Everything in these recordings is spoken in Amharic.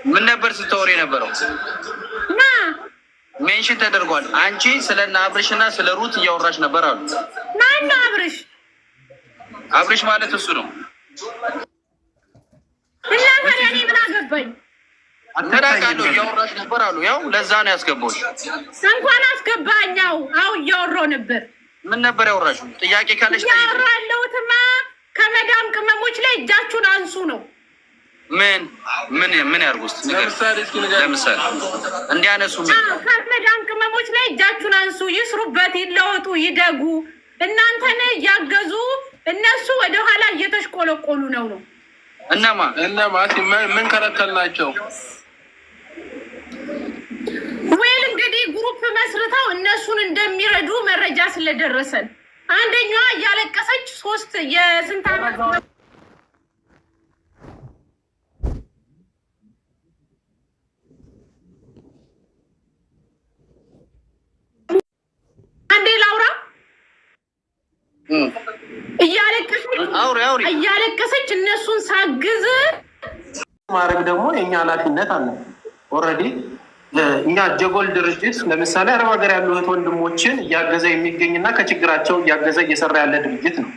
ምን ነበር ስትወሪ ነበረው? ሜንሽን ተደርጓል። አንቺ ስለና አብርሽና ስለ ሩት እያወራሽ ነበር አሉ። ማን አብርሽ? አብርሽ ማለት እሱ ነው። እና ታዲያ እኔ ምን አገባኝ? አተራቃለሁ እያወራሽ ነበር አሉ። ያው ለዛ ነው ያስገባሁሽ። እንኳን አስገባኛው። አው እያወራሁ ነበር። ምን ነበር ያወራሽው? ጥያቄ ካለሽ ጠይቂ። ያወራለሁትማ ከመዳም ቅመሞች ላይ እጃችሁን አንሱ ነው። ምን ያርጉስ? ለምሳሌ እንዲያነሱ ከመዳም ቅመሞች ላይ እጃችሁን አንሱ፣ ይስሩበት፣ ይለወጡ፣ ይደጉ። እናንተን እያገዙ እነሱ ወደኋላ እየተሽቆለቆሉ ነው። እነማ ምን ከለከልናቸው? ወይል እንግዲህ ግሩፕ መስርተው እነሱን እንደሚረዱ መረጃ ስለደረሰን አንደኛዋ እያለቀሰች 3 የስንት ዓመት አንዴ ላውራ እያለቀሰች እነሱን ሳግዝ ማድረግ ደግሞ የኛ ኃላፊነት አለ። ኦልሬዲ እኛ ጀጎል ድርጅት ለምሳሌ አረብ ሀገር ያሉ እህት ወንድሞችን እያገዘ የሚገኝና ከችግራቸው እያገዘ እየሰራ ያለ ድርጅት ነው።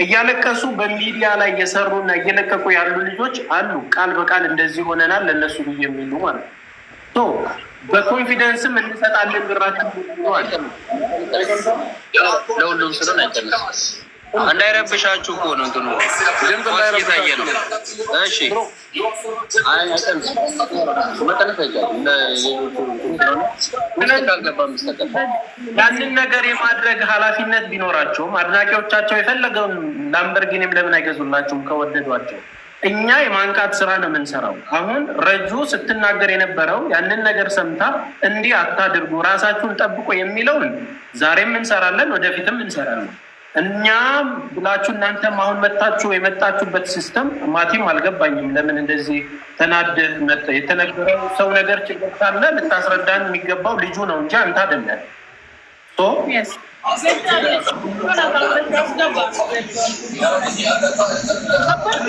እያለቀሱ በሚዲያ ላይ እየሰሩና እየለቀቁ ያሉ ልጆች አሉ። ቃል በቃል እንደዚህ ሆነናል ለእነሱ ብዬ የሚሉ ማለት ነው። በኮንፊደንስም እንሰጣለን ብራችን ለሁሉም ስለ እንዳይረብሻችሁ እኮ ነው እንትኑ ድምፅ እየታየ ነው። እሺ ያንን ነገር የማድረግ ኃላፊነት ቢኖራቸውም አድናቂዎቻቸው የፈለገውን ላምበርጊኒም ለምን አይገዙላቸውም ከወደዷቸው? እኛ የማንቃት ስራ ነው የምንሰራው። አሁን ረጁ ስትናገር የነበረው ያንን ነገር ሰምታ እንዲህ አታድርጉ፣ ራሳችሁን ጠብቆ የሚለውን ዛሬም እንሰራለን፣ ወደፊትም እንሰራለን። እኛ ብላችሁ እናንተም አሁን መታችሁ የመጣችሁበት ሲስተም ማቲም አልገባኝም። ለምን እንደዚህ ተናደህ መጣ? የተነገረው ሰው ነገር ችግር ካለ ልታስረዳን የሚገባው ልጁ ነው እንጂ አንተ አይደለም።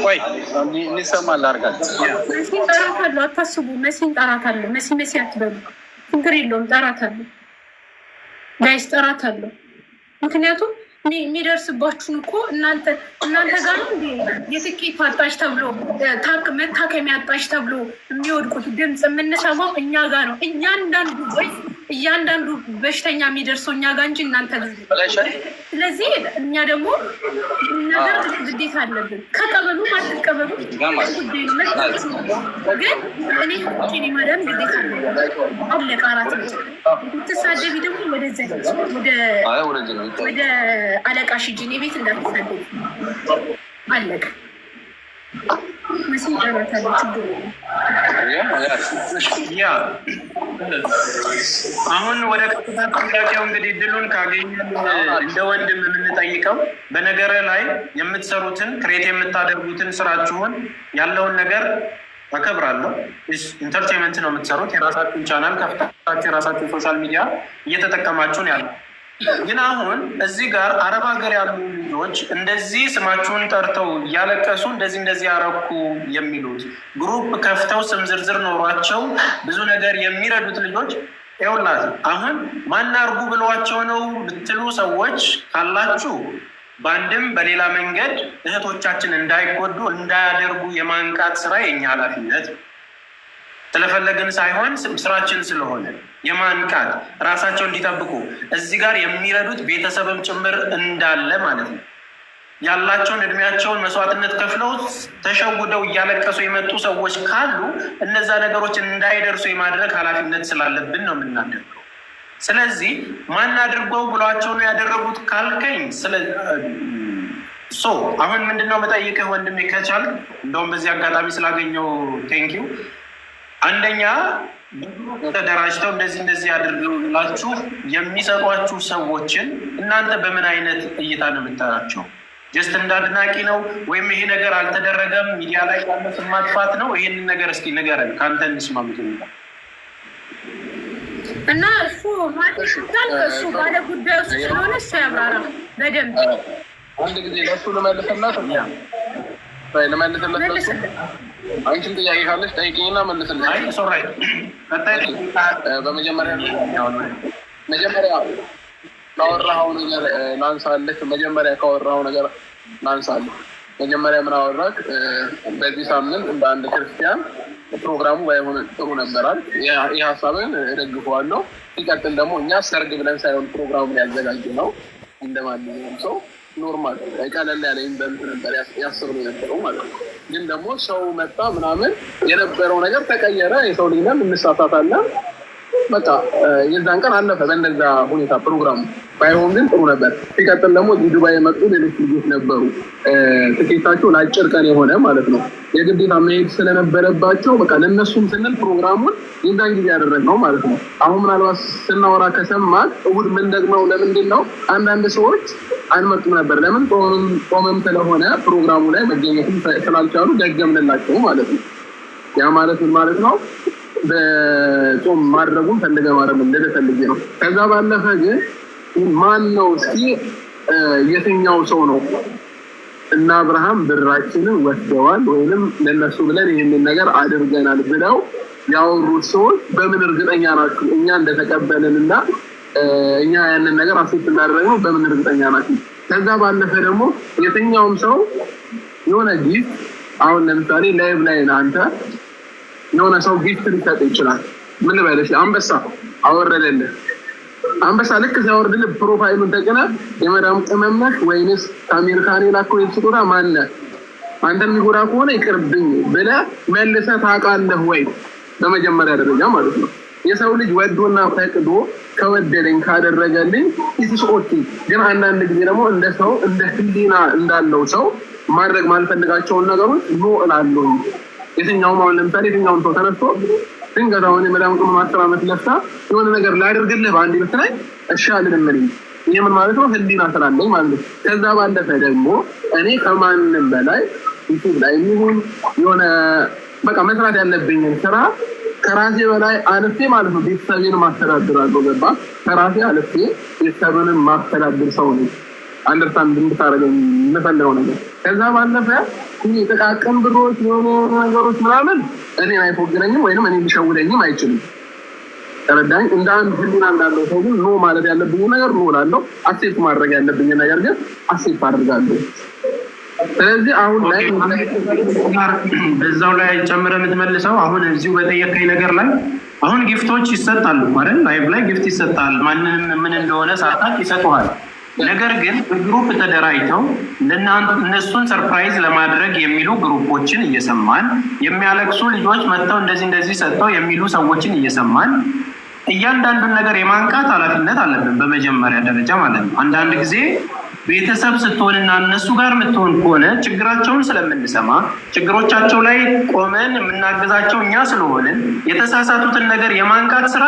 ወይ እንሰማለን አድርጋችሁ መሲን ጠራታለሁ። አታስቡ። መሲን ጠራታለሁ። መሲ አትበሉ። ችግር የለውም። ጠራታለሁ ጋይስ፣ ጠራታለሁ። ምክንያቱም የሚደርስባችሁን እኮ እናንተ ጋር እንዲ የትኬት አጣሽ ተብሎ መታከሚያ አጣሽ ተብሎ የሚወድቁት ድምፅ የምንሰማው እኛ ጋር ነው። እያንዳንዱ በሽተኛ የሚደርሰው እኛ ጋር እንጂ እናንተ ጋር። ስለዚህ እኛ ደግሞ ነገር ግዴታ አለብን። ከቀበሉ አትቀበሉ ግን እኔ ኔ ማዳን ግዴታ አለብን። አለቀ። አራት የምትሳደቢ ደግሞ ወደ አለቃሽ ሂጂ። እኔ ቤት እንዳትሳደቢ አለቀ። መሲን ጠራታለሁ። ችግር ያ አሁን ወደ ቀጥታ ጥያቄው እንግዲህ ድሉን ካገኘን እንደ ወንድም የምንጠይቀው በነገር ላይ የምትሰሩትን ክሬት የምታደርጉትን ስራችሁን ያለውን ነገር አከብራለሁ። ኢንተርቴንመንት ነው የምትሰሩት። የራሳችሁን ቻናል ከፍታችሁ የራሳችሁን ሶሻል ሚዲያ እየተጠቀማችሁን ያለ ግን አሁን እዚህ ጋር አረብ ሀገር ያሉ ልጆች እንደዚህ ስማችሁን ጠርተው እያለቀሱ እንደዚህ ያረኩ የሚሉት ግሩፕ ከፍተው ስም ዝርዝር ኖሯቸው ብዙ ነገር የሚረዱት ልጆች ይኸውላችሁ፣ አሁን ማናርጉ ብለዋቸው ነው ብትሉ ሰዎች ካላችሁ በአንድም በሌላ መንገድ እህቶቻችን እንዳይጎዱ እንዳያደርጉ የማንቃት ስራ የኛ ኃላፊነት ስለፈለግን ሳይሆን ስራችን ስለሆነ የማንቃት ራሳቸው እንዲጠብቁ እዚህ ጋር የሚረዱት ቤተሰብም ጭምር እንዳለ ማለት ነው። ያላቸውን እድሜያቸውን መስዋዕትነት ከፍለው ተሸውደው እያለቀሱ የመጡ ሰዎች ካሉ እነዛ ነገሮች እንዳይደርሱ የማድረግ ኃላፊነት ስላለብን ነው የምናደርገው። ስለዚህ ማን አድርገው ብሏቸው ነው ያደረጉት ካልከኝ አሁን ምንድነው መጠይቅህ ወንድሜ ከቻል እንደውም በዚህ አጋጣሚ ስላገኘው ቴንኪው። አንደኛ ተደራጅተው እንደዚህ ያደርጉላችሁ የሚሰጧችሁ ሰዎችን እናንተ በምን አይነት እይታ ነው የምታያቸው? ጀስት እንዳድናቂ ነው ወይም ይሄ ነገር አልተደረገም ሚዲያ ላይ ያለ ስም ማጥፋት ነው? ይሄንን ነገር እስኪ ንገረን፣ ከአንተ እንስማ። እና እሱ እሱ ባለ ጉዳዩ ስለሆነ እሱ ያብራራ በደንብ። አንድ ጊዜ ለእሱ ልመልስላት አንቺም ጥያቄ ካለሽ ጠይቂኝና መልስልኝ። አይ ሶሪ በመጀመሪያ ካወራኸው ነገር ላንሳለች። መጀመሪያ ካወራኸው ነገር ላንሳለች። መጀመሪያ ምን አወራክ? በዚህ ሳምንት እንደ አንድ ክርስቲያን ፕሮግራሙ ባይሆን ጥሩ ነበራል። ይህ ሀሳብን እደግፈዋለሁ። ሲቀጥል ደግሞ እኛ ሰርግ ብለን ሳይሆን ፕሮግራሙን ያዘጋጅ ነው እንደማንኛውም ሰው ኖርማል ቀለል ያለ ኢንቨንት ነበር ያስብ ነው የነበረው ማለት ነው። ግን ደግሞ ሰው መጣ ምናምን የነበረው ነገር ተቀየረ። የሰው ልጅ ነን እንሳሳታለን። በቃ የዛን ቀን አለፈ በእንደዛ ሁኔታ ፕሮግራሙ ባይሆን ግን ጥሩ ነበር። ሲቀጥል ደግሞ ዱባይ የመጡ ሌሎች ልጆች ነበሩ። ትኬታቸው ለአጭር ቀን የሆነ ማለት ነው የግዴታ መሄድ ስለነበረባቸው በቃ ለእነሱም ስንል ፕሮግራሙን የዛን ጊዜ ያደረግነው ማለት ነው። አሁን ምናልባት ስናወራ ከሰማት እሑድ ምን ደግመው ለምንድን ነው አንዳንድ ሰዎች አንመጡም ነበር? ለምን ጾምም ስለሆነ ፕሮግራሙ ላይ መገኘትም ስላልቻሉ ደገምንላቸው ማለት ነው። ያ ማለት ምን ማለት ነው? በጾም ማድረጉን ፈልገ ማድረግ እንደተፈልጌ ነው። ከዛ ባለፈ ግን ማን ነው እስኪ የትኛው ሰው ነው እና አብርሃም ብራችንን ወስደዋል ወይንም ለነሱ ብለን ይህንን ነገር አድርገናል ብለው ያወሩት ሰዎች በምን እርግጠኛ ናችሁ? እኛ እንደተቀበልን እና እኛ ያንን ነገር አሴት እንዳደረግነው በምን እርግጠኛ ናችሁ? ከዛ ባለፈ ደግሞ የትኛውም ሰው የሆነ ጊፍት አሁን ለምሳሌ ላይቭ ላይ አንተ የሆነ ሰው ጊፍት ሊሰጥ ይችላል። ምን ልበልሽ? አንበሳ አወረደልህ። አንበሳ ልክ ሲያወርድልህ ፕሮፋይሉን ተጭነህ የመዳም ቅመም ነሽ ወይንስ ከአሜሪካን የላከው ስጦታ ማነህ? አንተን የሚጎዳ ከሆነ ይቅርብኝ ብለህ መልሰህ ታውቃለህ ወይ? በመጀመሪያ ደረጃ ማለት ነው። የሰው ልጅ ወዶና ፈቅዶ ከወደደኝ ካደረገልኝ ኢትስኦቲ። ግን አንዳንድ ጊዜ ደግሞ እንደ ሰው እንደ ህሊና እንዳለው ሰው ማድረግ ማልፈልጋቸውን ነገሮች ኖ እላለሁ። የትኛውም አሁን ለምሳሌ የትኛውም ሰው ተነስቶ ድንገት አሁን የመዳም ቅመም 10 ዓመት ለፍታ የሆነ ነገር ላደርግልህ በአንድ ልት ላይ እሺ አልልም። ይህ ምን ማለት ነው? ህሊና ስላለኝ ማለት ነው። ከዛ ባለፈ ደግሞ እኔ ከማንም በላይ ዩቱብ ላይ የሚሆን የሆነ በቃ መስራት ያለብኝን ስራ ከራሴ በላይ አልፌ ማለት ነው ቤተሰቤን ማስተዳድራለሁ። ገባ? ከራሴ አልፌ ቤተሰብንም ማስተዳድር ሰው ነው። አንደርስታንድ እንድታደርገኝ የምፈልገው ነገር። ከዛ ባለፈ ጥቃቅን ብሮች የሆኑ ነገሮች ምናምን እኔን አይፎግረኝም ወይንም እኔ ሊሸውደኝም አይችልም። ተረዳኝ? እንደ አንድ ህሊና እንዳለው ሰው ግን ኖ ማለት ያለብኝ ነገር ኖ እላለሁ። አክሴፕት ማድረግ ያለብኝ ነገር ግን አክሴፕት አድርጋለሁ። ስለዚህ አሁን ላይ በዛው ላይ ጨምረ የምትመልሰው አሁን እዚሁ በጠየቀኝ ነገር ላይ አሁን ጊፍቶች ይሰጣሉ ማለት ላይቭ ላይ ጊፍት ይሰጣል። ማንንም ምን እንደሆነ ሳታውቅ ይሰጡሃል። ነገር ግን ግሩፕ ተደራጅተው እነሱን ሰርፕራይዝ ለማድረግ የሚሉ ግሩፖችን እየሰማን የሚያለቅሱ ልጆች መጥተው እንደዚህ ሰጥተው የሚሉ ሰዎችን እየሰማን እያንዳንዱን ነገር የማንቃት ኃላፊነት አለብን በመጀመሪያ ደረጃ ማለት ነው። አንዳንድ ጊዜ ቤተሰብ ስትሆንና እነሱ ጋር የምትሆን ከሆነ ችግራቸውን ስለምንሰማ ችግሮቻቸው ላይ ቆመን የምናገዛቸው እኛ ስለሆንን የተሳሳቱትን ነገር የማንቃት ስራ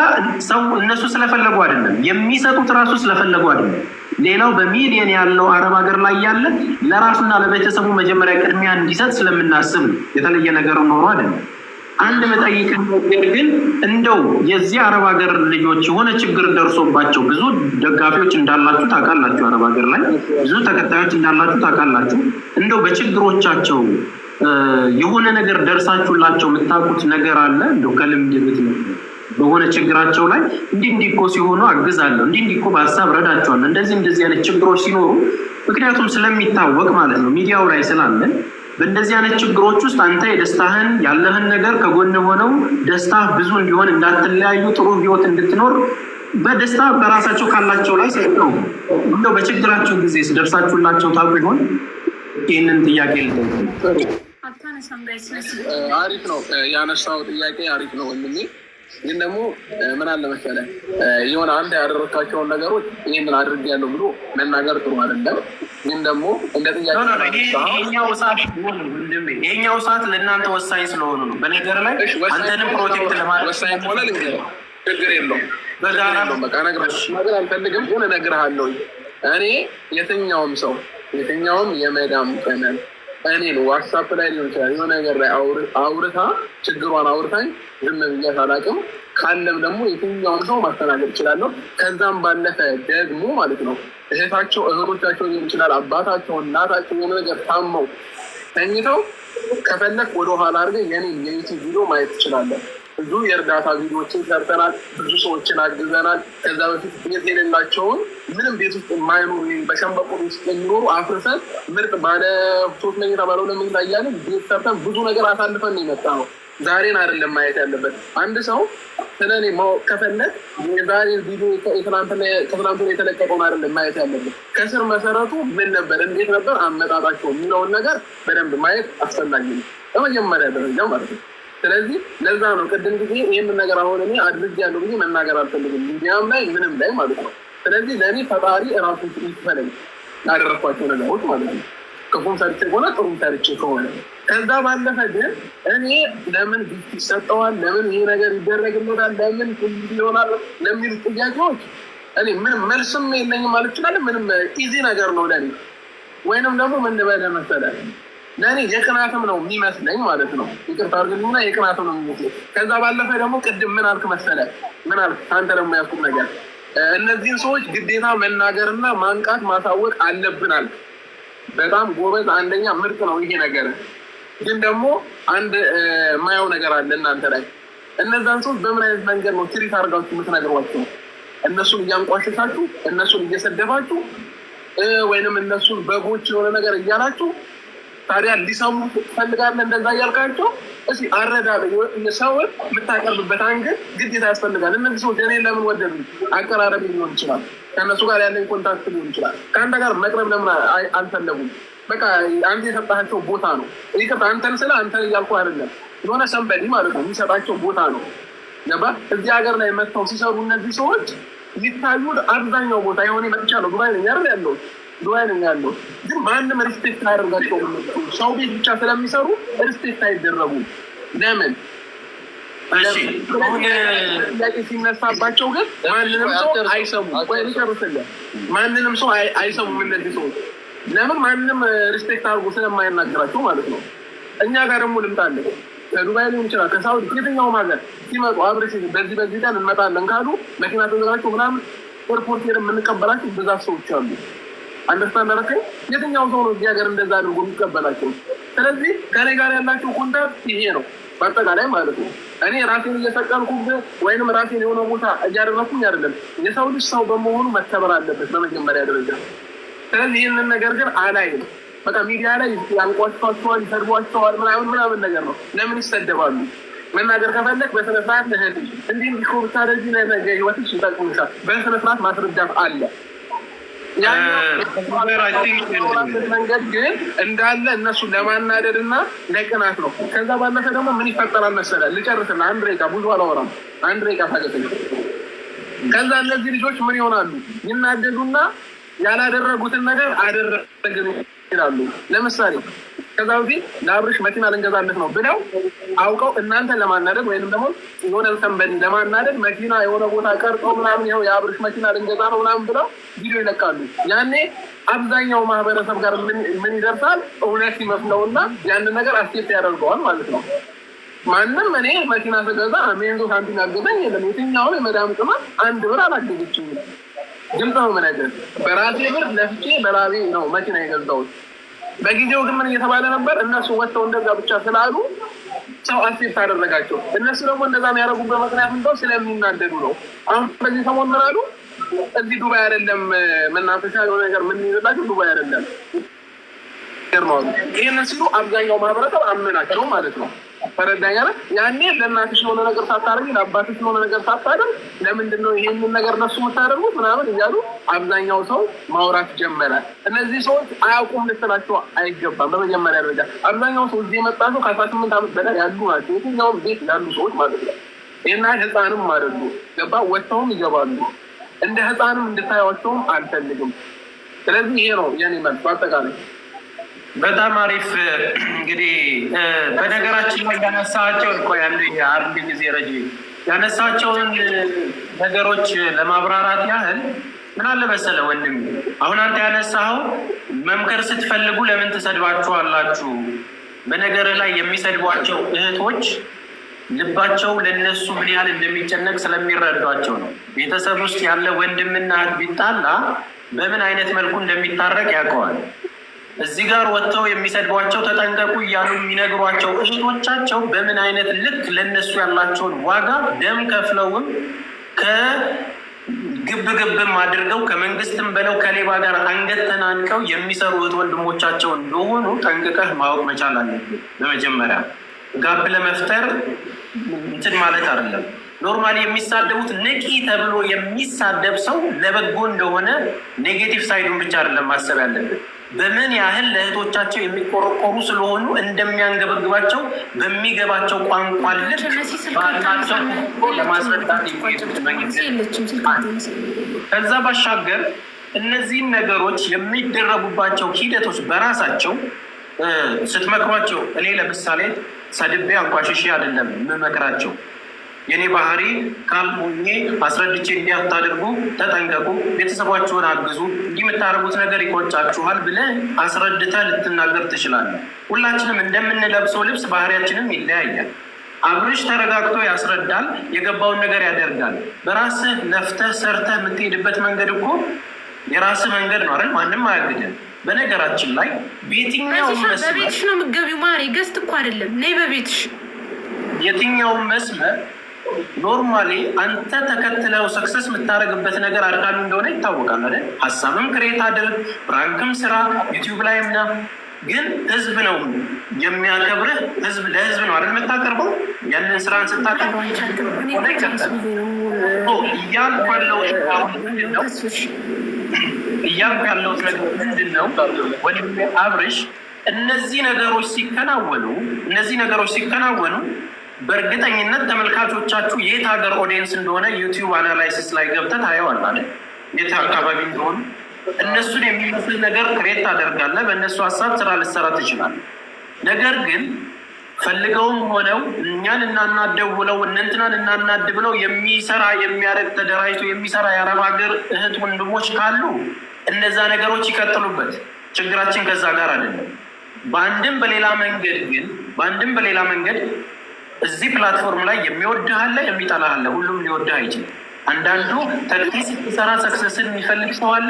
ሰው እነሱ ስለፈለጉ አይደለም የሚሰጡት ራሱ ስለፈለጉ አይደለም። ሌላው በሚሊየን ያለው አረብ ሀገር ላይ ያለ ለራሱና ለቤተሰቡ መጀመሪያ ቅድሚያ እንዲሰጥ ስለምናስብ የተለየ ነገር ኖሮ አይደለም። አንድ መጠይቅ ነገር ግን እንደው የዚህ አረብ ሀገር ልጆች የሆነ ችግር ደርሶባቸው ብዙ ደጋፊዎች እንዳላችሁ ታውቃላችሁ። አረብ ሀገር ላይ ብዙ ተከታዮች እንዳላችሁ ታውቃላችሁ። እንደው በችግሮቻቸው የሆነ ነገር ደርሳችሁላቸው የምታውቁት ነገር አለ? እንደው ከልምድ ቤት ነው በሆነ ችግራቸው ላይ እንዲህ እኮ ሲሆኑ አግዛለሁ፣ እንዲህ እኮ በሀሳብ ረዳቸዋለሁ፣ እንደዚህ አይነት ችግሮች ሲኖሩ ምክንያቱም ስለሚታወቅ ማለት ነው ሚዲያው ላይ ስላለን በእንደዚህ አይነት ችግሮች ውስጥ አንተ የደስታህን ያለህን ነገር ከጎን ሆነው ደስታ ብዙ እንዲሆን እንዳትለያዩ ጥሩ ህይወት እንድትኖር በደስታ በራሳቸው ካላቸው ላይ ሰጥተው እንደው በችግራቸው ጊዜ ስደርሳችሁላቸው ታውቁ ይሆን? ይህንን ጥያቄ አሪፍ ነው ያነሳው ጥያቄ አሪፍ ነው ወንድሜ። ግን ደግሞ ምን አለ መሰለህ የሆነ አንተ ያደረካቸውን ነገሮች ይህንን አድርጌያለሁ ብሎ መናገር ጥሩ አይደለም። ግን ደግሞ እንደ ጥያቄ ይሄኛው ሰዓት ለእናንተ ወሳኝ ስለሆኑ ነው። በነገር ላይ አንተንም ፕሮቴክት ለማድረግ ወሳኝ ሆነ ችግር የለውም። በጋራ በቃ ነገር አልፈልግም ግን እነግርሃለሁ። እኔ የትኛውም ሰው የትኛውም የመዳም ቀመም እኔን ዋትሳፕ ላይ ሊሆን ይችላል የሆነ ነገር ላይ አውርታ ችግሯን አውርታኝ ዝም ብያት አላውቅም። ካለም ደግሞ የትኛውን ሰው ማስተናገድ እችላለሁ። ከዛም ባለፈ ደግሞ ማለት ነው እህቶቻቸው ሊሆን ይችላል አባታቸው እናታቸው የሆነ ነገር ታመው ተኝተው ከፈለክ ወደኋላ አድርገህ የኔ የዩቲዩብ ቪዲዮ ማየት ትችላለህ። ብዙ የእርዳታ ቪዲዮዎችን ሰርተናል። ብዙ ሰዎችን አግዘናል። ከዛ በፊት ቤት የሌላቸውን ምንም ቤት ውስጥ የማይኖሩ በሸንበቆ ውስጥ የሚኖሩ አፍርሰን ምርጥ ባለ 3 መኝታ ባለ 2 መኝታ እያለን ቤት ሰርተን ብዙ ነገር አሳልፈን የመጣ ነው። ዛሬን አይደለም ማየት ያለበት። አንድ ሰው ስለኔ ማወቅ ከፈለግ የዛሬ ቪዲዮ ከትናንቱ የተለቀቀውን አይደለም ማየት ያለበት። ከስር መሰረቱ ምን ነበር፣ እንዴት ነበር አመጣጣቸው የሚለውን ነገር በደንብ ማየት አስፈላጊ ነው፣ በመጀመሪያ ደረጃ ማለት ነው። ስለዚህ ለዛ ነው ቅድም ጊዜ ይህንን ነገር አሁን እኔ አድርጌያለሁ ብዬ መናገር አልፈልግም፣ ሚዲያም ላይ ምንም ላይ ማለት ነው። ስለዚህ ለእኔ ፈጣሪ እራሱ ይክፈለኝ ያደረኳቸው ነገሮች ማለት ነው። ክፉም ሰርቼ ከሆነ ጥሩም ሰርቼ ከሆነ ከዛ ባለፈ ግን እኔ ለምን ጊፍት ይሰጠዋል፣ ለምን ይሄ ነገር ይደረግለታል፣ ለምን ይሆናል ለሚሉ ጥያቄዎች እኔ ምንም መልስም የለኝም ማለት ይችላል። ምንም ኢዚ ነገር ነው ለኔ። ወይንም ደግሞ ምን ልበልህ መሰለህ ለእኔ የቅናትም ነው የሚመስለኝ ማለት ነው። ይቅርታ አድርግልኝና የቅናትም ነው የሚመስለኝ። ከዛ ባለፈ ደግሞ ቅድም ምን አልክ መሰለህ፣ ምን አልክ አንተ ደግሞ ያልኩት ነገር እነዚህን ሰዎች ግዴታ መናገርና ማንቃት ማሳወቅ አለብን አልክ። በጣም ጎበዝ፣ አንደኛ ምርጥ ነው ይሄ ነገር። ግን ደግሞ አንድ የማየው ነገር አለ እናንተ ላይ። እነዛን ሰዎች በምን አይነት መንገድ ነው ትሪት አድርጋችሁ የምትነግሯቸው? እነሱን እያንቋሸሻችሁ፣ እነሱን እየሰደባችሁ፣ ወይንም እነሱን በጎች የሆነ ነገር እያላችሁ ታዲያ ሊሰሙ ትፈልጋለህ? እንደዛ እያልካቸው እስኪ አረዳለ ሰውን የምታቀርብበት አንገድ ግዴታ ያስፈልጋል። እነዚህ ሰዎች እኔ ለምን ወደዱ? አቀራረብ ሊሆን ይችላል፣ ከእነሱ ጋር ያለኝ ኮንታክት ሊሆን ይችላል። ከአንተ ጋር መቅረብ ለምን አልፈለጉም? በቃ አንተ የሰጣቸው ቦታ ነው። ይቅርታ አንተን ስለ አንተን እያልኩ አይደለም፣ የሆነ ሰንበዲ ማለት ነው የሚሰጣቸው ቦታ ነው። ገባ? እዚህ ሀገር ላይ መጥተው ሲሰሩ እነዚህ ሰዎች የሚታዩት አብዛኛው ቦታ የሆነ መጥቻለሁ። ዱባይ ነኝ አይደል ያለሁት፣ ዱባይ ነኝ ያለሁት። ግን ማንም ሪስፔክት አያደርጋቸውም። ሰው ቤት ብቻ ስለሚሰሩ ሪስፔክት አይደረጉም። ለምን? ጥያቄ ሲነሳባቸው ግን ማንንም ሰው አይሰሙም። ወይ ሊጨርስልህ፣ ማንንም ሰው አይሰሙም እነዚህ ሰዎች። ለምን? ማንንም ሪስፔክት አድርጎ ስለማይናገራቸው ማለት ነው። እኛ ጋር ደግሞ ልምጣለን፣ ከዱባይ ሊሆን ይችላል፣ ከሳውዲ የትኛውም ሀገር ሲመጡ አብረሽ በዚህ ቀን እንመጣለን ካሉ መኪና ተዘጋጅቶ ምናምን ኤርፖርት ሄደን የምንቀበላቸው ብዛት ሰዎች አሉ። አንደርስታንድ አደረከኝ? የትኛው ሰው ነው እዚህ ሀገር እንደዛ አድርጎ የሚቀበላቸው? ስለዚህ ከኔ ጋር ያላቸው ኮንታክት ይሄ ነው በአጠቃላይ ማለት ነው። እኔ ራሴን እየሰቀልኩብህ ወይንም ራሴን የሆነ ቦታ እያደረኩኝ አይደለም። የሰው ልጅ ሰው በመሆኑ መከበር አለበት በመጀመሪያ ደረጃ። ስለዚህ ይህንን ነገር ግን አላይም። በቃ ሚዲያ ላይ ያንቋቸዋቸዋል፣ ይሰድቧቸዋል፣ ምናምን ነገር ነው። ለምን ይሰደባሉ? መናገር ከፈለግ በስነስርዓት ልህል እንዲህ እንዲኮ ብታደርጊ ነገ ህይወትሽ ይጠቅምሻል። በስነስርዓት ማስረዳት አለ። መንገድ ግን እንዳለ እነሱ ለማናደድ እና ለቅናት ነው። ከዛ ባለፈ ደግሞ ምን ይፈጠራል መሰለህ? ልጨርስና አንድ ደቂቃ ብዙ አላወራም፣ አንድ ደቂቃ ታገሰኝ። ከዛ እነዚህ ልጆች ምን ይሆናሉ? ይናደዱና ያላደረጉትን ነገር አደረግን ይላሉ። ለምሳሌ ከዛ በፊት ለአብርሽ መኪና ልንገዛለት ነው ብለው አውቀው እናንተን ለማናደድ ወይም ደግሞ የሆነ ሰንበዲ ለማናደድ መኪና የሆነ ቦታ ቀርጠው ምናምን ይኸው የአብርሽ መኪና ልንገዛ ነው ምናምን ብለው ቪዲዮ ይለቃሉ። ያኔ አብዛኛው ማህበረሰብ ጋር ምን ይደርሳል? እውነት ይመስለውና ያንን ነገር አስቴት ያደርገዋል ማለት ነው። ማንም እኔ መኪና ስገዛ ሜንዞ ሳንቲም ያገዘኝ የለም። የትኛውን የመዳም ቅመም 1 ብር አላገዘችም። ግልጽ ነው ነገር በራሴ ብር ለፍቼ በራሴ ነው መኪና የገዛሁት። በጊዜው ግን ምን እየተባለ ነበር? እነሱ ወጥተው እንደዛ ብቻ ስላሉ ሰው አክሴፕት አደረጋቸው። እነሱ ደግሞ እንደዛ የሚያደርጉበት ምክንያት እንደው ስለሚናደዱ ነው። አሁን በዚህ ሰሞን ምን አሉ? እዚህ ዱባይ አይደለም መናፈሻ የሆነ ነገር ምን ይዘላችሁ ዱባይ አይደለም ነው። ይህን ሲሉ አብዛኛው ማህበረሰብ አመናቸው ማለት ነው። ፈረዳኛ ነ ያኔ ለእናትሽ የሆነ ነገር ሳታደርግ ለአባትሽ የሆነ ነገር ሳታደርግ ለምንድን ነው ይሄንን ነገር እነሱ የምታደርጉት ምናምን እያሉ አብዛኛው ሰው ማውራት ጀመረ። እነዚህ ሰዎች አያውቁም ልትላቸው አይገባም። በመጀመሪያ ደረጃ አብዛኛው ሰው እዚህ የመጣ ሰው ከ18 ዓመት በላይ ያሉ ናቸው። የትኛውም ቤት ያሉ ሰዎች ማለት ነው። ይህና ህፃንም ማደርጉ ገባ ወጥተውም ይገባሉ። እንደ ህፃንም እንድታያቸውም አልፈልግም። ስለዚህ ይሄ ነው የኔ መልስ በአጠቃላይ። በጣም አሪፍ። እንግዲህ በነገራችን ላይ ያነሳቸውን አንድ ጊዜ ረጅ ያነሳቸውን ነገሮች ለማብራራት ያህል ምን አለ መሰለህ ወንድም፣ አሁን አንተ ያነሳኸው መምከር ስትፈልጉ ለምን ትሰድባችኋላችሁ? በነገር ላይ የሚሰድቧቸው እህቶች ልባቸው ለነሱ ምን ያህል እንደሚጨነቅ ስለሚረዷቸው ነው። ቤተሰብ ውስጥ ያለ ወንድምና እህት ቢጣላ በምን አይነት መልኩ እንደሚታረቅ ያውቀዋል። እዚህ ጋር ወጥተው የሚሰድቧቸው ተጠንቀቁ እያሉ የሚነግሯቸው እህቶቻቸው በምን አይነት ልክ ለነሱ ያላቸውን ዋጋ ደም ከፍለውም ከግብግብም አድርገው ከመንግስትም በለው ከሌባ ጋር አንገት ተናንቀው የሚሰሩ እህት ወንድሞቻቸው እንደሆኑ ጠንቅቀህ ማወቅ መቻል አለብን። በመጀመሪያ ጋብ ለመፍጠር እንትን ማለት አይደለም። ኖርማሊ የሚሳደቡት ንቂ ተብሎ የሚሳደብ ሰው ለበጎ እንደሆነ ኔጌቲቭ ሳይዱን ብቻ አይደለም ማሰብ ያለብን። በምን ያህል ለእህቶቻቸው የሚቆረቆሩ ስለሆኑ እንደሚያንገበግባቸው በሚገባቸው ቋንቋ ልክ ባላቸው ለማስረዳት የሚሄዱት ከዛ ባሻገር እነዚህን ነገሮች የሚደረጉባቸው ሂደቶች በራሳቸው ስትመክሯቸው፣ እኔ ለምሳሌ ሰድቤ አንቋሽሼ አይደለም የምመክራቸው። የኔ ባህሪ ካልሞኜ አስረድቼ እንዲያታደርጉ ተጠንቀቁ፣ ቤተሰባችሁን አግዙ፣ እንዲህ የምታደርጉት ነገር ይቆጫችኋል ብለህ አስረድተህ ልትናገር ትችላለህ። ሁላችንም እንደምንለብሰው ልብስ ባህሪያችንም ይለያያል። አብርሽ ተረጋግቶ ያስረዳል፣ የገባውን ነገር ያደርጋል። በራስህ ለፍተህ ሰርተህ የምትሄድበት መንገድ እኮ የራስህ መንገድ ነው አይደል? ማንም አያግድም። በነገራችን ላይ በየትኛውም መስመር በቤትሽ ነው የምትገቢው ማሬ፣ ገዝት እኮ አይደለም። ነይ በቤትሽ የትኛውም መስመር ኖርማሊ አንተ ተከትለው ሰክሰስ የምታደርግበት ነገር አድካሚ እንደሆነ ይታወቃል አይደል? ሀሳብም ክሬት አድርግ፣ ብራንክም ስራ፣ ዩቲዩብ ላይ ምና ግን ህዝብ ነው የሚያከብርህ። ህዝብ ለህዝብ ነው አይደል የምታቀርበው? ያንን ስራን ስታቀርበው እያልኩ ያለሁት ነገር ምንድን ነው ወንድሜ አብርሽ፣ እነዚህ ነገሮች ሲከናወኑ በእርግጠኝነት ተመልካቾቻችሁ የት ሀገር ኦዲየንስ እንደሆነ ዩቲዩብ አናላይሲስ ላይ ገብተህ ታየዋለህ። የት አካባቢ እንደሆኑ እነሱን የሚመስል ነገር ክሬት ታደርጋለህ። በእነሱ ሀሳብ ስራ ልትሰራ ትችላለህ። ነገር ግን ፈልገውም ሆነው እኛን እናናደው ብለው እነንትናን እናናድ ብለው የሚያደርግ ተደራጅቶ የሚሰራ የአረብ ሀገር እህት ወንድሞች ካሉ እነዛ ነገሮች ይቀጥሉበት። ችግራችን ከዛ ጋር አይደለም። በአንድም በሌላ መንገድ እዚህ ፕላትፎርም ላይ የሚወድህ አለ፣ የሚጠላህ አለ። ሁሉም ሊወድህ አይችልም። አንዳንዱ ተክሊስ ሲሰራ ሰክሰስን የሚፈልግ ሰው አለ።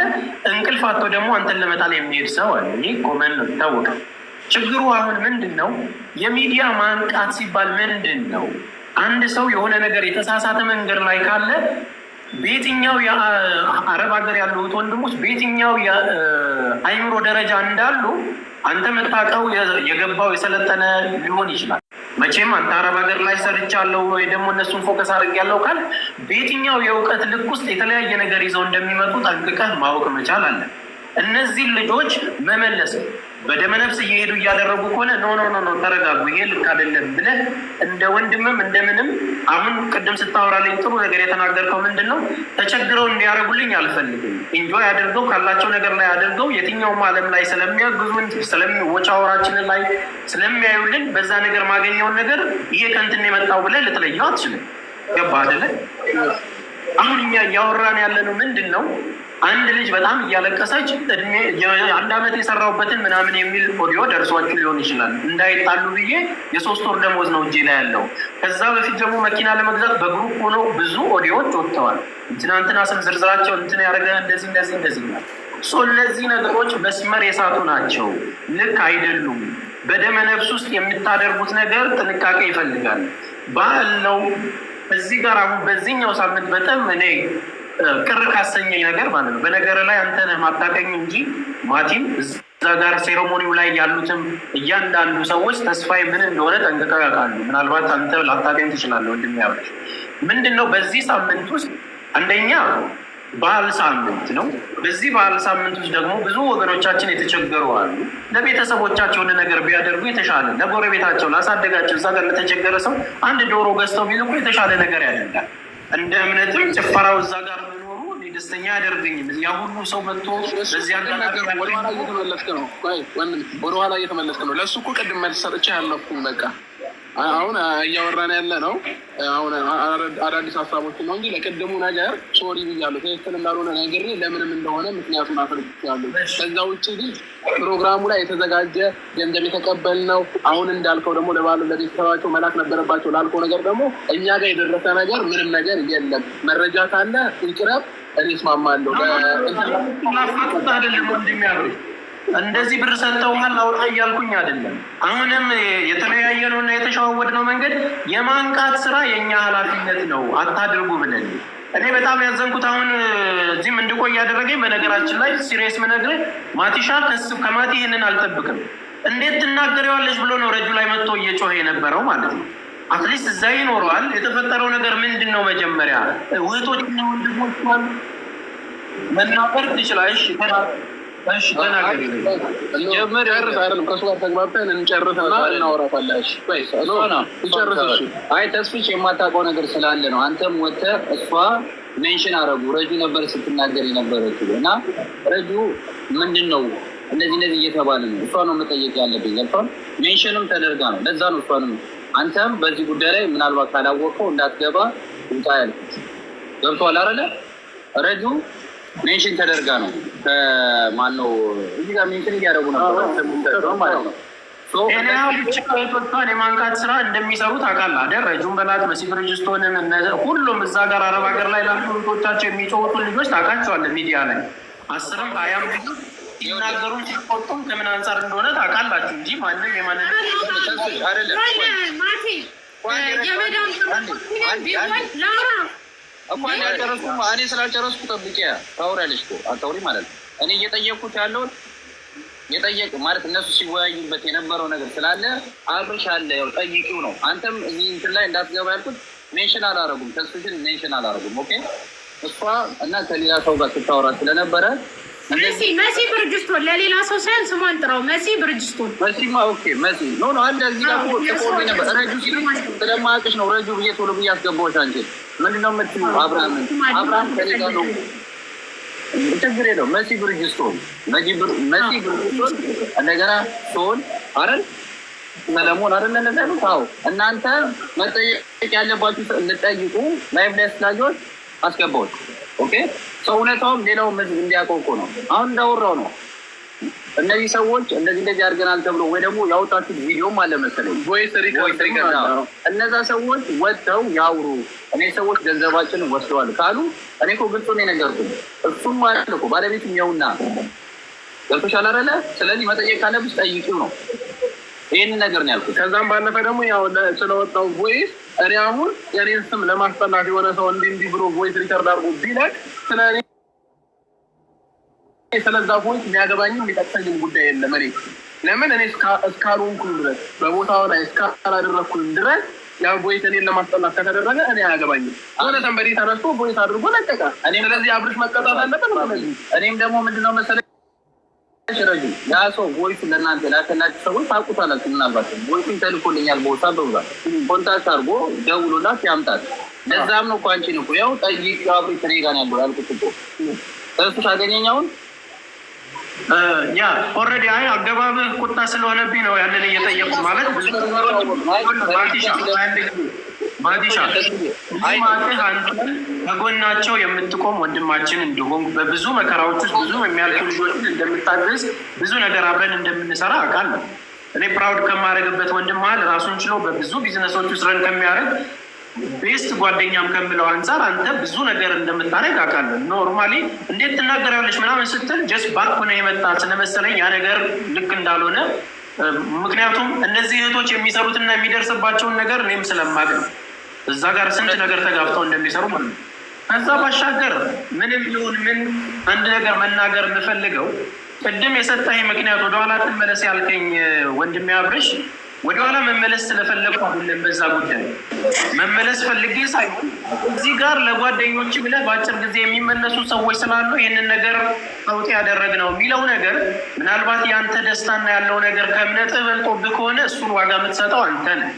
እንቅልፍ አጥቶ ደግሞ አንተን ለመጣል የሚሄድ ሰው አለ። ይህ ኮመን ነው፣ ይታወቃል። ችግሩ አሁን ምንድን ነው? የሚዲያ ማንቃት ሲባል ምንድን ነው? አንድ ሰው የሆነ ነገር የተሳሳተ መንገድ ላይ ካለ በየትኛው የአረብ ሀገር ያሉት ወንድሞች በየትኛው የአይምሮ ደረጃ እንዳሉ አንተ መታቀው የገባው የሰለጠነ ሊሆን ይችላል። መቼም አንተ አረብ ሀገር ላይ ሰርቻለሁ ወይ ደግሞ እነሱን ፎከስ አድርጌያለሁ ካል በየትኛው የእውቀት ልክ ውስጥ የተለያየ ነገር ይዘው እንደሚመጡ ጠንቅቀህ ማወቅ መቻል አለ። እነዚህ ልጆች መመለስ በደመነፍስ እየሄዱ እያደረጉ ከሆነ ኖ ተረጋጉ፣ ይሄ ልክ አይደለም ብለህ እንደ ወንድምም እንደምንም አሁን ቅድም ስታወራልኝ ጥሩ ነገር የተናገርከው ምንድን ነው? ተቸግረው እንዲያደርጉልኝ አልፈልግም። ኢንጆይ አድርገው ካላቸው ነገር ላይ አድርገው የትኛውም ዓለም ላይ ስለሚያግዙን ወጫወራችንን ላይ ስለሚያዩልን በዛ ነገር ማገኘውን ነገር ይሄ ከእንትን የመጣው ብለህ ልትለየው አትችልም። ገባህ አይደለ? አሁን እኛ እያወራን ያለነው ምንድን ነው? አንድ ልጅ በጣም እያለቀሰች እድሜ 1 ዓመት የሰራሁበትን ምናምን የሚል ኦዲዮ ደርሷችሁ ሊሆን ይችላል። እንዳይጣሉ ብዬ የ3 ወር ደሞዝ ነው እጄ ላይ ያለው። ከዛ በፊት ደግሞ መኪና ለመግዛት በግሩፕ ሆነው ብዙ ኦዲዮዎች ወጥተዋል። ትናንትና ስም ዝርዝራቸው እንትን ያደረገ እንደዚህ እነዚህ ነገሮች መስመር የሳቱ ናቸው፣ ልክ አይደሉም። በደመ ነፍስ ውስጥ የምታደርጉት ነገር ጥንቃቄ ይፈልጋል። ባህል ነው። እዚህ ጋር አሁን በዚህኛው ሳምንት በጣም እኔ ቅር ካሰኘኝ ነገር ማለት ነው፣ በነገር ላይ አንተ ነህ ማታቀኝ እንጂ ማቲም እዛ ጋር ሴሬሞኒው ላይ ያሉትም እያንዳንዱ ሰዎች ተስፋዬ ምን እንደሆነ ጠንቅቀው ያውቃሉ። ምናልባት አንተ ላታቀኝ ትችላለህ። ወንድም ያበች ምንድን ነው በዚህ ሳምንት ውስጥ አንደኛ ባህል ሳምንት ነው። በዚህ ባህል ሳምንት ውስጥ ደግሞ ብዙ ወገኖቻችን የተቸገሩ አሉ። ለቤተሰቦቻቸው የሆነ ነገር ቢያደርጉ የተሻለ፣ ለጎረቤታቸው ላሳደጋቸው እዛ ጋር ለተቸገረ ሰው አንድ ዶሮ ገዝተው ቢልኩ የተሻለ ነገር ያደርጋል። እንደ እምነትም ጭፈራው እዛ ጋር መኖሩ ደስተኛ ያደርገኝም። ያ ሁሉ ሰው መጥቶ በዚህ ወደኋላ እየተመለስክ ነው። ለእሱ እኮ ቅድም መልስ ሰጥቼ ያለኩ በቃ አሁን እያወራን ያለ ነው። አሁን አዳዲስ ሀሳቦችን ነው እንጂ ለቅድሙ ነገር ሶሪ ብያለሁ። ትክክል እንዳልሆነ ነግሬ ለምንም እንደሆነ ምክንያቱን አስረድቻለሁ። ከዛ ውጭ ግን ፕሮግራሙ ላይ የተዘጋጀ ገንዘብ የተቀበልነው አሁን እንዳልከው ደግሞ ለቤተሰባቸው መላክ ነበረባቸው ላልከው ነገር ደግሞ እኛ ጋር የደረሰ ነገር ምንም ነገር የለም። መረጃ ካለ ይቅረብ፣ እኔ እስማማለሁ። ማፋጠጥ አይደለም ወንድሜ አብሬ እንደዚህ ብር ሰጥተውሃል አውጣ እያልኩኝ አይደለም። አሁንም የተለያየነውና የተሸዋወድነው መንገድ የማንቃት ስራ የእኛ ኃላፊነት ነው፣ አታድርጉ ብለን። እኔ በጣም ያዘንኩት አሁን እዚህም እንድቆይ ያደረገኝ በነገራችን ላይ ሲሪየስ ምነግርህ ማቲሻ ከማቲ ይህንን አልጠብቅም። እንዴት ትናገሪዋለች ብሎ ነው ረጁ ላይ መጥቶ እየጮኸ የነበረው ማለት ነው። አትሊስት እዛ ይኖረዋል። የተፈጠረው ነገር ምንድን ነው? መጀመሪያ ውህቶችና ወንድሞች መናገር ትችላለሽ። እሺ ተናገሪ። ጀመር ያርፍ አይደለም ከሱ ጋር ተግባብተን እንጨርስና እናወራታለሽ። ይጨርስ። አይ ተስፍሽ የማታውቀው ነገር ስላለ ነው። አንተም ወጥተህ እሷ ሜንሽን አረጉ ረጁ ነበር ስትናገር የነበረችው እና ረጁ ምንድን ነው እንደዚህ እየተባለ ነው። እሷ ነው መጠየቅ ያለብኝ። ገብቷል? ሜንሽንም ተደርጋ ነው። ለዛ ነው እሷንም አንተም በዚህ ጉዳይ ላይ ምናልባት ካላወቀው እንዳትገባ ውጣ ያልኩት። ገብቷል አይደለ? ረጁ ሜንሽን ተደርጋ ነው። ከማነው እዚህ ጋር ሜንሽን እያደረጉ ነበር ማለት ነው። ብቻቶቿን የማንቃት ስራ እንደሚሰሩ ታውቃለህ አይደል? ረጁን በላት መሲ ብርጅስቶንን ሁሉም እዛ ጋር አረብ ሀገር ላይ ላሉ እህቶቻቸው የሚጮሁትን ልጆች ታውቃቸዋለህ። ሚዲያ ላይ 10ም 20ም ልጆች ሲናገሩም ሲቆጡም ከምን አንጻር እንደሆነ ታውቃላችሁ እንጂ ማንም የማንን እኔ ስላልጨረስኩ ጠብቂያ ታውሪያለሽ እኮ አታውሪ ማለት ነው። እኔ እየጠየቅኩት ያለውን የጠየቅ ማለት እነሱ ሲወያዩበት የነበረው ነገር ስላለ አብርሽ አለ ያው ጠይቂው ነው። አንተም እዚህ እንትን ላይ እንዳትገባ ያልኩት ሜንሽን አላረጉም፣ ተስፍሽን ሜንሽን አላረጉም። ኦኬ እሷ እና ከሌላ ሰው ጋር ስታወራ ስለነበረ መሲ ብርጅስቶን ለሌላ ሰው ሳይሆን ስሟን ጥራው። መሲ ብርጅስቶን መሲማ ኦኬ መሲ ኖ አለ እዚህ ጋር ተቆርጦ ነበር። ረጁ ስለማያውቅሽ ነው ረጁ ብዬ ቶሎ ብዬ አስገባሁሽ። አንቺ ምንድነው የምትይው? አብርሃም ከሌላ ነው ችግር የለውም። መሲ ብርጅስቶን መሲ ብርጅስቶን እንደገና ሶል አይደል ሰለሞን አይደል እንደዛ ነው። አዎ እናንተ መጠየቅ ያለባችሁ እንጠይቁ። ላይቭ ላይ ስላጆች አስገባሁት። ኦኬ ሰው እውነታውም ሌላው ህዝብ እንዲያውቀው እኮ ነው። አሁን እንዳወራው ነው። እነዚህ ሰዎች እንደዚህ አድርገናል ተብሎ ወይ ደግሞ ያወጣችሁት ቪዲዮም አለ መሰለኝ ቮይስ ሪከርድ እነዛ ሰዎች ወጥተው ያውሩ። እኔ ሰዎች ገንዘባችንን ወስደዋል ካሉ እኔ እኮ ግልጽ ነው የነገርኩት። እሱም ማለት እኮ ባለቤቱም ያውና ገብቶሻል አይደለ? ስለዚህ መጠየቅ ካለብሽ ጠይቂው ነው። ይህንን ነገር ነው ያልኩት። ከዛም ባለፈ ደግሞ ያው ስለወጣው ቮይስ እኔ አሁን የኔን ስም ለማስጠላት የሆነ ሰው እንዲህ ብሎ ቮይስ ሪከርድ አድርጎ ቢለቅ ስለዛ ቮይስ የሚያገባኝም የሚጠቅሰኝም ጉዳይ የለም። እኔ ለምን እኔ እስካልሆንኩኝ ድረስ በቦታው ላይ እስካላደረግኩኝ ድረስ ያ ቮይስ እኔን ለማስጠላት ከተደረገ እኔ አያገባኝም። ሆነ ተንበሪ ተነስቶ ቮይስ አድርጎ ለቀቃ። ስለዚህ አብርሽ መቀጣት አለበት። እኔም ደግሞ ምንድነው መሰለኝ ረጁ ያ ሰው ቮይስ ለእናንተ ላከላችሁ ሰዎች ታውቁታላችሁ። ምናልባት ቮይሱን ተልኮልኛል ቦታ በብዛት ኮንታክት አድርጎ ደውሎላት ያምጣል። ለዛም ነው እኮ አንቺን እኮ ያው ጠይቅ አብሪ ከኔ ጋር ያለው ያልኩት እኮ እሱ ታገኘኛውን ያ ኦልሬዲ አይ አገባብህ ቁጣ ስለሆነብኝ ነው ያንን እየጠየቁ ማለት ማዲሻ አንተን ከጎናቸው የምትቆም ወንድማችን እንደሆን በብዙ መከራዎች ውስጥ ብዙ የሚያልፉ ልጆችን እንደምታግዝ ብዙ ነገር አብረን እንደምንሰራ አውቃለሁ። እኔ ፕራውድ ከማድረግበት ወንድም መሀል ራሱን ችሎ በብዙ ቢዝነሶች ውስጥ ረን ከሚያደርግ ቤስት ጓደኛም ከምለው አንጻር አንተ ብዙ ነገር እንደምታደርግ አውቃለሁ። ኖርማሊ እንዴት ትናገራለች ምናምን ስትል ጀስት ባክ ሆነ የመጣ ስለመሰለኝ ያ ነገር ልክ እንዳልሆነ ምክንያቱም እነዚህ እህቶች የሚሰሩትና የሚደርስባቸውን ነገር እኔም ስለማቅ ነው። እዛ ጋር ስንት ነገር ተጋፍተው እንደሚሰሩ ማለት ነው። ከዛ ባሻገር ምንም ይሁን ምን አንድ ነገር መናገር የምፈልገው ቅድም የሰጠኝ ምክንያት ወደኋላ ትመለስ ያልከኝ ወንድሜ አብርሽ ወደኋላ መመለስ ስለፈለግኩ አይደለም። በዛ ጉዳይ መመለስ ፈልጌ ሳይሆን እዚህ ጋር ለጓደኞች ብለህ በአጭር ጊዜ የሚመለሱ ሰዎች ስላሉ ይህንን ነገር አውጤ ያደረግነው የሚለው ነገር ምናልባት የአንተ ደስታና ያለው ነገር ከእምነትህ በልጦብህ ከሆነ እሱን ዋጋ የምትሰጠው አንተ ነህ።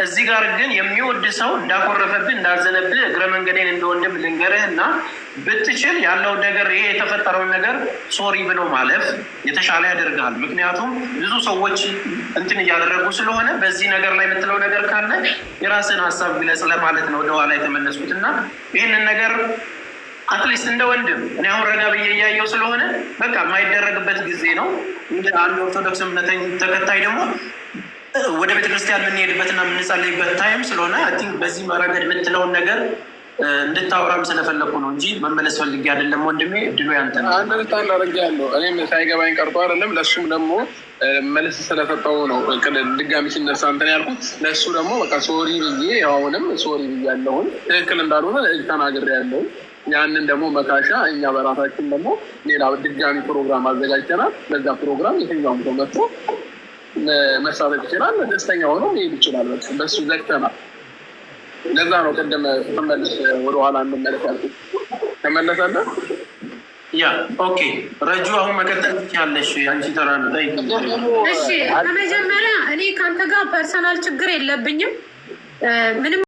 እዚህ ጋር ግን የሚወድ ሰው እንዳኮረፈብህ እንዳዘነብህ እግረ መንገዴን እንደወንድም ልንገርህ እና ብትችል ያለውን ነገር ይሄ የተፈጠረውን ነገር ሶሪ ብሎ ማለፍ የተሻለ ያደርጋል። ምክንያቱም ብዙ ሰዎች እንትን እያደረጉ ስለሆነ በዚህ ነገር ላይ የምትለው ነገር ካለ የራስን ሀሳብ ግለጽ ለማለት ነው ወደኋላ የተመለስኩት እና ይህንን ነገር አትሊስት እንደ ወንድም እኔ አሁን ረጋ ብዬ እያየው ስለሆነ በቃ የማይደረግበት ጊዜ ነው። እንደ አንድ ኦርቶዶክስ እምነተኝ ተከታይ ደግሞ ወደ ቤተክርስቲያን የምንሄድበትና የምንጸልይበት ታይም ስለሆነ አይ ቲንክ በዚህ መረገድ የምትለውን ነገር እንድታወራም ስለፈለኩ ነው እንጂ መመለስ ፈልጌ አይደለም። ወንድሜ እድሉ ያንተ ነው። አንድ ልታን አደርጊያለሁ። እኔም ሳይገባኝ ቀርቶ አይደለም። ለእሱም ደግሞ መልስ ስለሰጠው ነው ድጋሚ ሲነሳ እንትን ያልኩት። ለእሱ ደግሞ በቃ ሶሪ ብዬ አሁንም ሶሪ ብዬ ያለውን ትክክል እንዳልሆነ ተናግሬ ያለውን ያንን ደግሞ መካሻ እኛ በራሳችን ደግሞ ሌላ ድጋሚ ፕሮግራም አዘጋጅተናል። በዛ ፕሮግራም የትኛውም ሰው መጥቶ መሳተፍ ይችላል። ደስተኛ ሆኖ መሄድ ይችላል። በሱ ዘግተናል። ለዛ ነው ቅድም ስትመልስ ወደኋላ እንመለስ ያልኩት። ተመለሰልህ? ያ ኦኬ። ረጁ አሁን መቀጠል ትችያለሽ። አንቺ ተራ ነው። እሺ፣ በመጀመሪያ እኔ ከአንተ ጋር ፐርሰናል ችግር የለብኝም ምንም